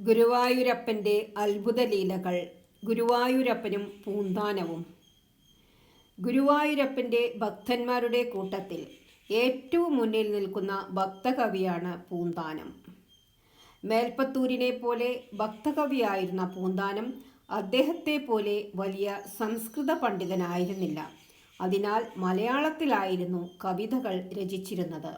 ഗുരുവായൂരപ്പൻ്റെ അത്ഭുതലീലകൾ. ഗുരുവായൂരപ്പനും പൂന്താനവും. ഗുരുവായൂരപ്പൻ്റെ ഭക്തന്മാരുടെ കൂട്ടത്തിൽ ഏറ്റവും മുന്നിൽ നിൽക്കുന്ന ഭക്തകവിയാണ് പൂന്താനം. മേൽപ്പത്തൂരിനെ പോലെ ഭക്തകവിയായിരുന്ന പൂന്താനം അദ്ദേഹത്തെ പോലെ വലിയ സംസ്കൃത പണ്ഡിതനായിരുന്നില്ല. അതിനാൽ മലയാളത്തിലായിരുന്നു കവിതകൾ രചിച്ചിരുന്നത്.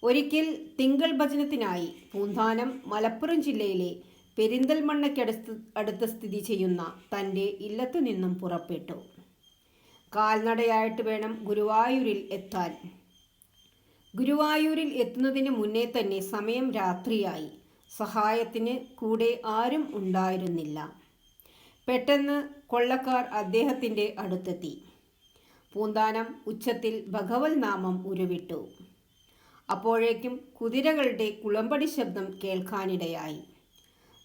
ഒരിക്കൽ തിങ്കൾ ഭജനത്തിനായി പൂന്താനം മലപ്പുറം ജില്ലയിലെ പെരിന്തൽമണ്ണയ്ക്കടുത്ത് സ്ഥിതി ചെയ്യുന്ന തൻ്റെ ഇല്ലത്തു നിന്നും പുറപ്പെട്ടു. കാൽനടയായിട്ട് വേണം ഗുരുവായൂരിൽ എത്താൻ. ഗുരുവായൂരിൽ എത്തുന്നതിന് മുന്നേ തന്നെ സമയം രാത്രിയായി. സഹായത്തിന് കൂടെ ആരും ഉണ്ടായിരുന്നില്ല. പെട്ടെന്ന് കൊള്ളക്കാർ അദ്ദേഹത്തിൻ്റെ അടുത്തെത്തി. പൂന്താനം ഉച്ചത്തിൽ ഭഗവത് നാമം ഉരുവിട്ടു. അപ്പോഴേക്കും കുതിരകളുടെ കുളമ്പടി ശബ്ദം കേൾക്കാനിടയായി.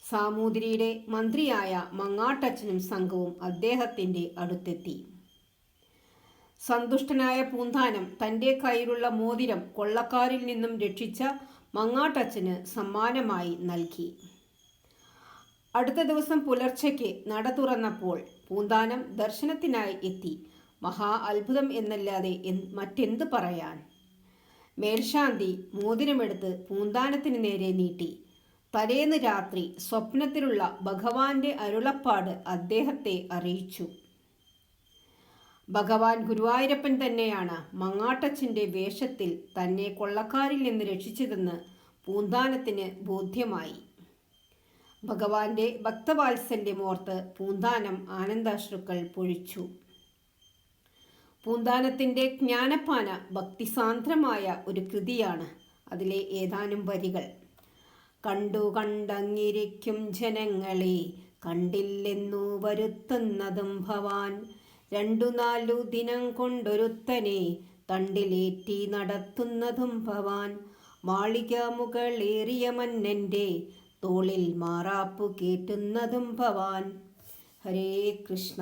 സാമൂതിരിയുടെ മന്ത്രിയായ മങ്ങാട്ടച്ചനും സംഘവും അദ്ദേഹത്തിൻ്റെ അടുത്തെത്തി. സന്തുഷ്ടനായ പൂന്താനം തൻ്റെ കയ്യിലുള്ള മോതിരം കൊള്ളക്കാരിൽ നിന്നും രക്ഷിച്ച മങ്ങാട്ടച്ചന് സമ്മാനമായി നൽകി. അടുത്ത ദിവസം പുലർച്ചയ്ക്ക് നട തുറന്നപ്പോൾ പൂന്താനം ദർശനത്തിനായി എത്തി. മഹാ അത്ഭുതം എന്നല്ലാതെ മറ്റെന്ത് പറയാൻ. മേൽശാന്തി മോതിരമെടുത്ത് പൂന്താനത്തിന് നേരെ നീട്ടി. തലേന്ന് രാത്രി സ്വപ്നത്തിലുള്ള ഭഗവാന്റെ അരുളപ്പാട് അദ്ദേഹത്തെ അറിയിച്ചു. ഭഗവാൻ ഗുരുവായൂരപ്പൻ തന്നെയാണ് മങ്ങാട്ടച്ചൻ്റെ വേഷത്തിൽ തന്നെ കൊള്ളക്കാരിൽ നിന്ന് രക്ഷിച്ചതെന്ന് പൂന്താനത്തിന് ബോധ്യമായി. ഭഗവാന്റെ ഭക്തവാത്സല്യമോർത്ത് പൂന്താനം ആനന്ദാശ്രുക്കൾ പൊഴിച്ചു. പൂന്താനത്തിൻ്റെ ജ്ഞാനപ്പാന ഭക്തിസാന്ദ്രമായ ഒരു കൃതിയാണ്. അതിലെ ഏതാനും വരികൾ: കണ്ടു കണ്ടങ്ങിരിക്കും ജനങ്ങളെ കണ്ടില്ലെന്നു വരുത്തുന്നതും ഭവാൻ, 2-4 ദിനം കൊണ്ടൊരുത്തനെ തണ്ടിലേറ്റി നടത്തുന്നതും ഭവാൻ, മാളിക മുകളേറിയ മന്നൻ്റെ തോളിൽ മാറാപ്പു കേറ്റുന്നതും ഭവാൻ. ഹരേ കൃഷ്ണ.